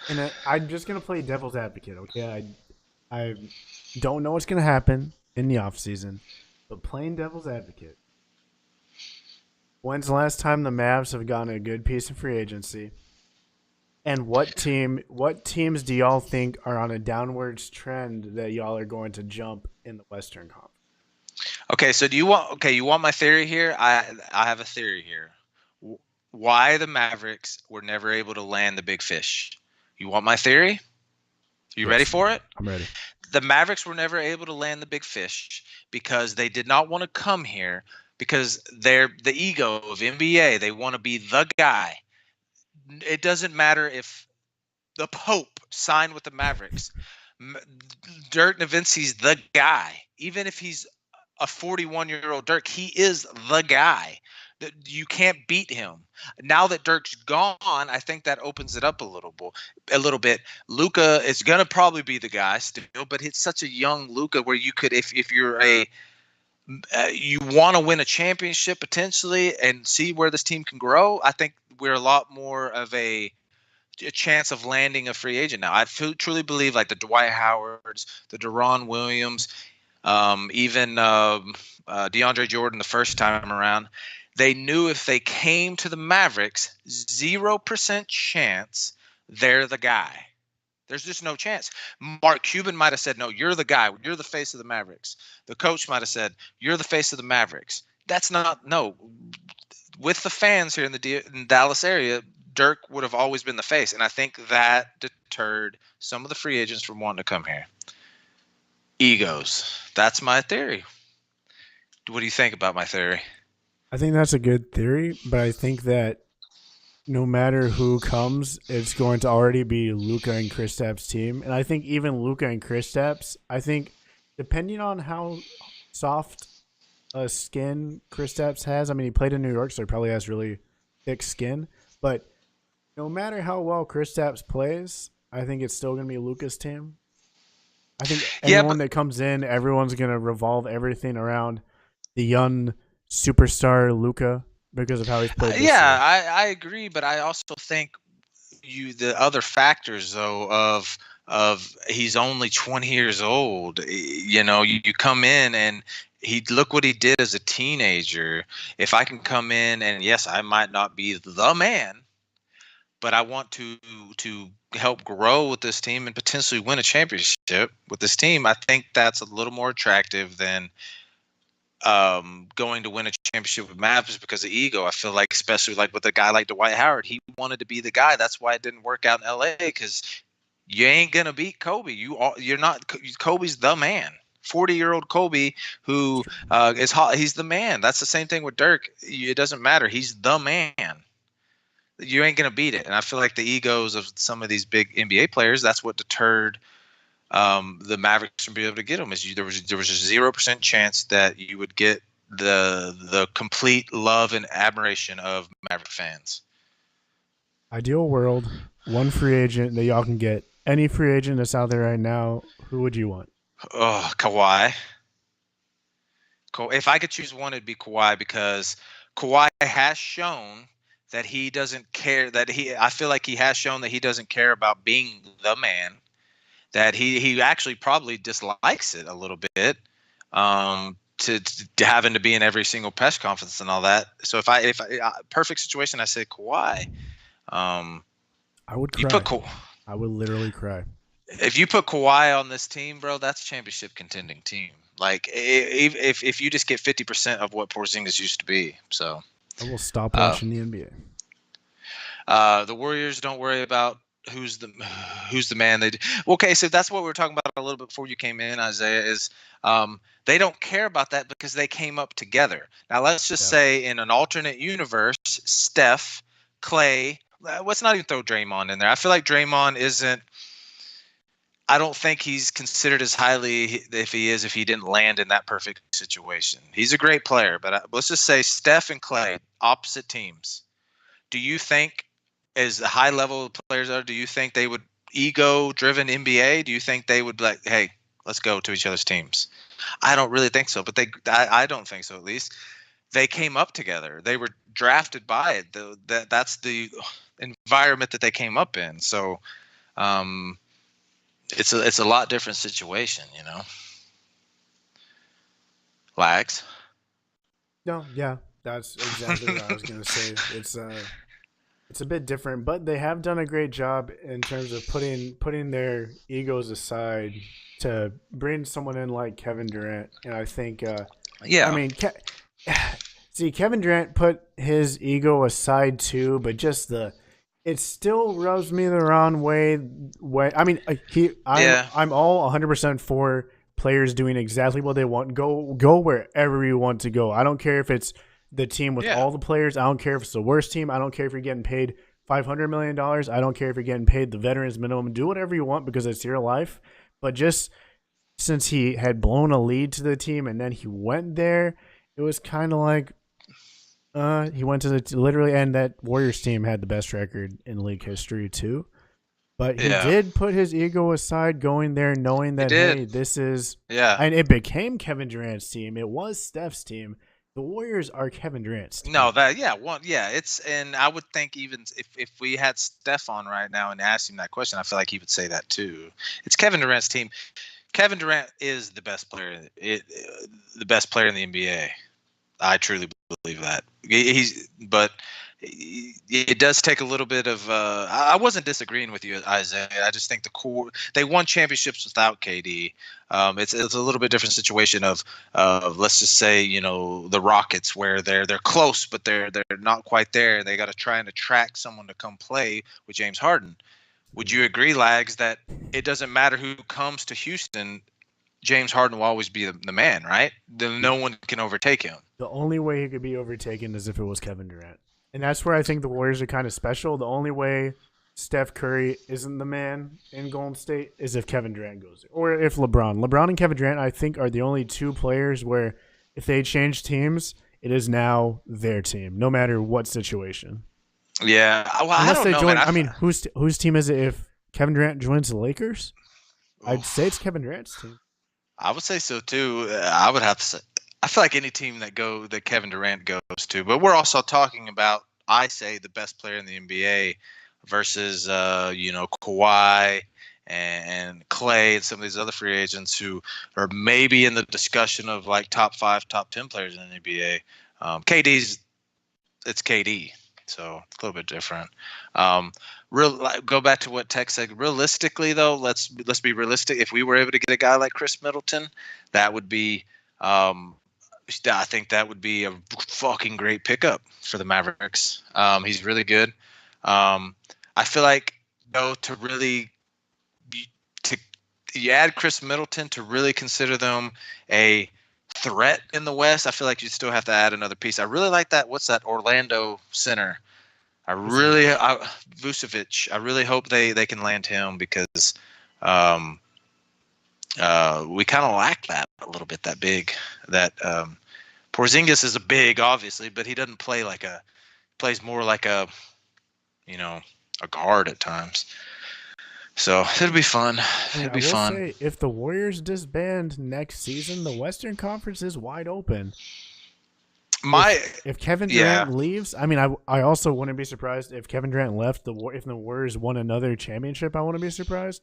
And I'm just gonna play devil's advocate. Okay, I don't know what's gonna happen in the offseason, but playing devil's advocate. When's the last time the Mavs have gotten a good piece of free agency? And what teams do y'all think are on a downwards trend that y'all are going to jump in the Western Conference? Okay, so you want my theory here? I have a theory here. Why the Mavericks were never able to land the big fish? You want my theory? You ready Yes, for it? I'm ready. The Mavericks were never able to land the big fish because they did not want to come here because they're the ego of NBA. They want to be the guy. It doesn't matter if the Pope signed with the Mavericks. M- Dirk Nowitzki's the guy. Even if he's a 41-year-old Dirk, he is the guy. You can't beat him. Now that Dirk's gone, I think that opens it up a little bit. A little bit. Luca is gonna probably be the guy still, but it's such a young Luca where you could, if you're you want to win a championship potentially and see where this team can grow. I think we're a lot more of a chance of landing a free agent now. Truly believe like the Dwight Howards, the Deron Williams, even DeAndre Jordan the first time around. They knew if they came to the Mavericks, 0% chance they're the guy. There's just no chance. Mark Cuban might have said, "No, you're the guy. You're the face of the Mavericks." The coach might have said, "You're the face of the Mavericks." That's not no. With the fans here in in Dallas area, Dirk would have always been the face, and I think that deterred some of the free agents from wanting to come here. Egos. That's my theory. What do you think about my theory? I think that's a good theory, but I think that no matter who comes, it's going to already be Luca and Kristaps' team. And I think even Luca and Kristaps, I think depending on how soft a skin Kristaps has, I mean, he played in New York, so he probably has really thick skin. But no matter how well Kristaps plays, I think it's still going to be Luca's team. I think Yeah, anyone that comes in, everyone's going to revolve everything around the young superstar Luca because of how he's played this yeah, year. I agree, but I also think the other factors though of he's only 20 years old. You come in and he look what he did as a teenager. If I can come in and yes, I might not be the man, but I want to help grow with this team and potentially win a championship with this team. I think that's a little more attractive than going to win a championship with Mavs because of ego. I feel like, especially like with a guy like Dwight Howard, he wanted to be the guy. That's why it didn't work out in LA because you ain't gonna beat Kobe. You're not. Kobe's the man. 40-year-old Kobe, who is hot. He's the man. That's the same thing with Dirk. It doesn't matter. He's the man. You ain't gonna beat it. And I feel like the egos of some of these big NBA players. That's what deterred the Mavericks from being able to get him. There was a 0% chance that you would get the complete love and admiration of Maverick fans. Ideal world, one free agent that y'all can get. Any free agent that's out there right now, who would you want? Oh, Kawhi. If I could choose one, it'd be Kawhi because Kawhi has shown that he doesn't care. I feel like he has shown that he doesn't care about being the man. That he actually probably dislikes it a little bit. To having to be in every single press conference and all that. So if I perfect situation, I say Kawhi. Um, I would you put cry. I would literally cry. if you put Kawhi on this team, bro, that's championship contending team. Like if you just get 50% of what Porzingis used to be, so I will stop uh, watching the NBA. the Warriors don't worry about who's the who's the man. Okay, so that's what we were talking about a little bit before you came in, Isaiah. Is they don't care about that because they came up together. Now let's just Yeah. say in an alternate universe, Steph, Clay. Let's not even throw Draymond in there. I feel like Draymond isn't. I don't think he's considered as highly if he didn't land in that perfect situation. He's a great player, but let's just say Steph and Clay, opposite teams. Do you think, as the high level players are, do you think they would ego driven NBA? Do you think they would be like, hey, let's go to each other's teams? I don't really think so, but I don't think so at least. They came up together. They were drafted by it. That's the environment that they came up in. So It's a lot different situation, Lags. No, yeah, that's exactly what I was gonna say. It's a bit different, but they have done a great job in terms of putting their egos aside to bring someone in like Kevin Durant. And I think, I Yeah, mean, see, Kevin Durant put his ego aside too, but just it still rubs me the wrong way. I mean, yeah, I'm all 100% for players doing exactly what they want. Go wherever you want to go. I don't care if it's the team with yeah, all the players. I don't care if it's the worst team. I don't care if you're getting paid $500 million. I don't care if you're getting paid the veterans minimum. Do whatever you want because it's your life. But just since he had blown a lead to the team and then he went there, it was kind of like he went to the literally, and that Warriors team had the best record in league history too. But he yeah. did put his ego aside, going there, knowing He that did. hey, this is, Yeah. and it became Kevin Durant's team. It was Steph's team. The Warriors are Kevin Durant's No, team. it's, and I would think even if we had Steph on right now and asked him that question, I feel like he would say that too. It's Kevin Durant's team. Kevin Durant is the best player, the best player in the NBA. I truly believe that. But it does take a little bit of. I wasn't disagreeing with you, Isaiah. I just think the core. They won championships without KD. It's a little bit different situation of let's just say the Rockets where they're close but they're not quite there. They got to try and attract someone to come play with James Harden. Would you agree, Lags, that it doesn't matter who comes to Houston? James Harden will always be the man, right? No one can overtake him. The only way he could be overtaken is if it was Kevin Durant. And that's where I think the Warriors are kind of special. The only way Steph Curry isn't the man in Golden State is if Kevin Durant goes there. Or if LeBron. LeBron and Kevin Durant, I think, are the only two players where if they change teams, it is now their team, no matter what situation. Yeah, well, I Unless don't they know, man. join, I mean, whose team is it if Kevin Durant joins the Lakers? I'd say it's Kevin Durant's team. I would say so too. I would have to say. I feel like any team that Kevin Durant goes to, but we're also talking about, I say, the best player in the NBA versus Kawhi and Clay and some of these other free agents who are maybe in the discussion of like top 5, top 10 players in the NBA. KD's it's KD, so it's a little bit different. Um, go back to what Tech said. Realistically, though, let's be realistic. If we were able to get a guy like Chris Middleton, that would be, I think that would be a fucking great pickup for the Mavericks. He's really good. I feel like though to really to you add Chris Middleton to really consider them a threat in the West, I feel like you still have to add another piece. I really like that. What's that Orlando center? Vucevic. I really hope they can land him because um, we kind of lack that a little bit. That big that Porzingis is a big, obviously, but he doesn't play plays more like a guard at times. So it'll be fun. I mean, It'll I be will fun. say, if the Warriors disband next season, the Western Conference is wide open. My If Kevin Yeah. Durant leaves, I mean, I also wouldn't be surprised if Kevin Durant left. If the Warriors won another championship, I wouldn't be surprised.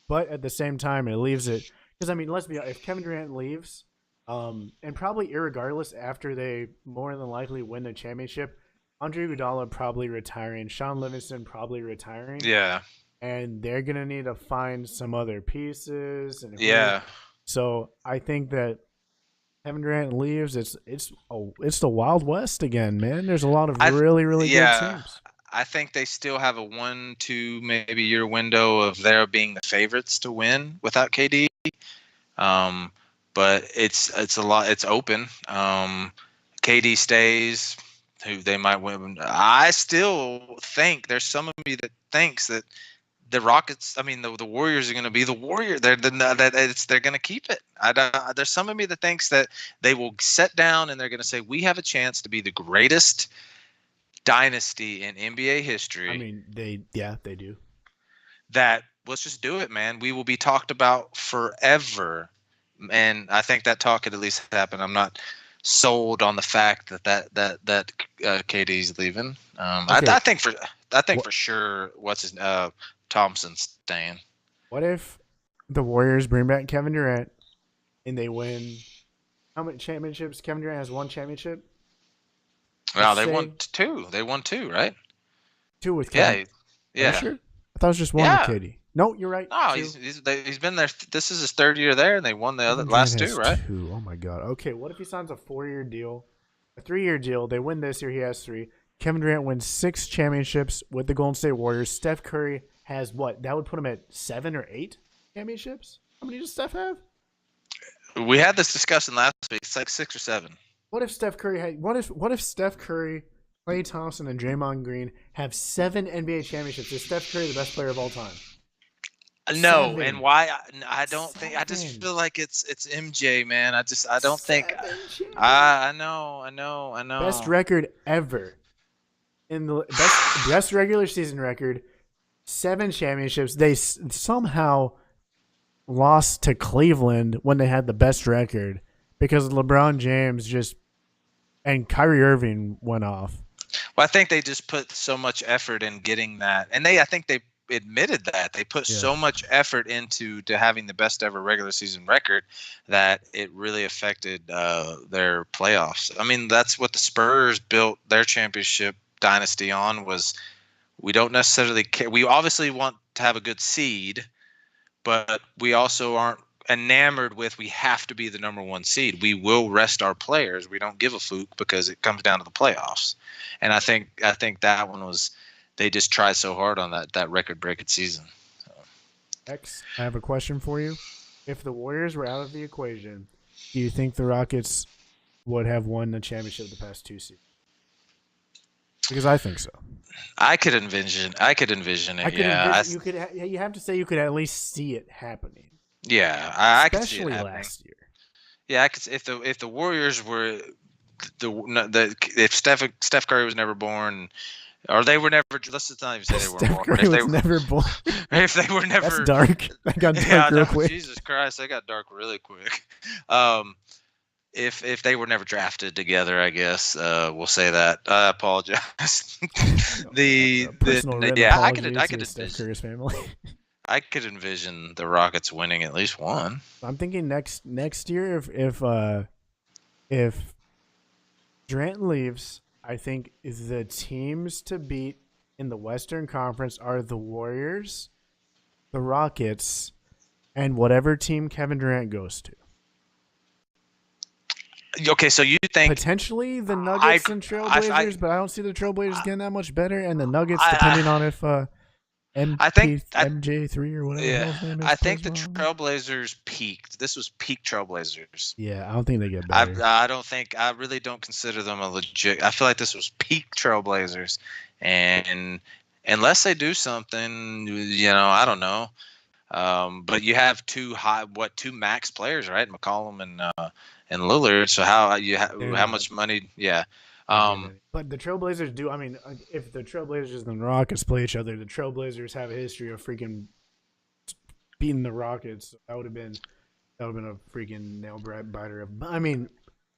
But at the same time, it leaves it because I mean, let's be honest, if Kevin Durant leaves, and probably irregardless after they more than likely win the championship, Andre Iguodala probably retiring, Sean Livingston probably retiring, Yeah. and they're gonna need to find some other pieces and who. Yeah. So I think that Kevin Durant leaves, it's the Wild West again, man. There's a lot of I th- really good yeah. teams. I think they still have a 1, 2, maybe year window of their being the favorites to win without KD. Um, but it's a lot. It's open. KD stays, who they might win. I still think there's some of me that thinks that the Rockets, I mean the Warriors are going to be the Warrior. They're going to keep it. There's some of me that thinks that they will sit down and they're going to say we have a chance to be the greatest dynasty in NBA I history. mean, they do. That let's just do it, man. We will be talked about forever, and I think that talk could at least happen. I'm not sold on the fact that KD's leaving. Okay, I think what for sure. What's his Thompson staying. What if the Warriors bring back Kevin Durant and they win? How many championships? Kevin Durant has one championship. Well, they won two. They won two, right? Two with Kevin. Yeah. Are you sure? I thought it was just one with KD. No, you're right. No, he's been there. This is his third year there, and they won the last two, right? Two. Oh my god. Okay, what if he signs a 4-year deal, a 3-year deal? They win this year. He has 3. Kevin Durant wins 6 championships with the Golden State Warriors. Steph Curry has what? That would put him at 7 or 8 championships. How many does Steph have? We had this discussion last week. It's like 6 or 7. What if Steph Curry had? What if Steph Curry, Klay Thompson, and Draymond Green have 7 NBA championships? Is Steph Curry the best player of all time? No, 7. and why? I don't think. I 7. just feel like it's MJ, man. I don't 7 think. championships. I know. Best record ever in the best regular season record. 7 championships. They somehow lost to Cleveland when they had the best record because LeBron James and Kyrie Irving went off. Well, I think they just put so much effort in getting that, and I think they admitted that they put so much effort into having the best ever regular season record that it really affected their playoffs. I mean, that's what the Spurs built their championship dynasty on. Was we don't necessarily care. We obviously want to have a good seed, but we also aren't enamored with we have to be the number 1 seed. We will rest our players. We don't give a fluke because it comes down to the playoffs. And I think that one was, they just tried so hard on that record-breaking season. So. X, I have a question for you. If the Warriors were out of the equation, do you think the Rockets would have won the championship the past 2 seasons? Because I think so. I could envision it. You have to say you could at least see it happening. Yeah, I could see it especially happening. last year. Yeah, I could. If the Warriors were if Steph Curry was never born, or they were never. Let's just not even say they were Steph born. Curry was never born. If they were never. That's dark. That got dark real quick. Jesus Christ, that got dark really quick. If they were never drafted together, I guess we'll say that. I apologize. I could envision. Steph Curry's family. I could envision the Rockets winning at least one. I'm thinking next year if Durant leaves, I think the teams to beat in the Western Conference are the Warriors, the Rockets, and whatever team Kevin Durant goes to. Okay, so you think potentially the Nuggets and Trailblazers, but I don't see the Trailblazers getting that much better, and the Nuggets depending on if MJ3 or whatever. Yeah, his name is, I think the Trailblazers peaked. This was peak Trailblazers. Yeah, I don't think they get better. I really don't consider them a legit. I feel like this was peak Trailblazers, and unless they do something, I don't know. But you have two max players, right? McCollum and Lillard. So how much money? Yeah. But the Trailblazers do. I mean, if the Trailblazers and the Rockets play each other, the Trailblazers have a history of freaking beating the Rockets. That would have been a freaking nail biter. I mean,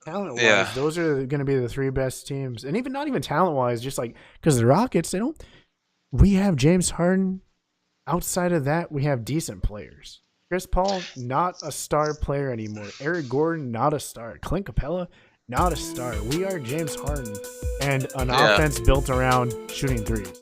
talent wise, those are going to be the 3 best teams, and not even talent wise, just like because the Rockets, we have James Harden. Outside of that, we have decent players. Chris Paul, not a star player anymore. Eric Gordon, not a star. Clint Capella, not a star. We are James Harden and an offense built around shooting threes.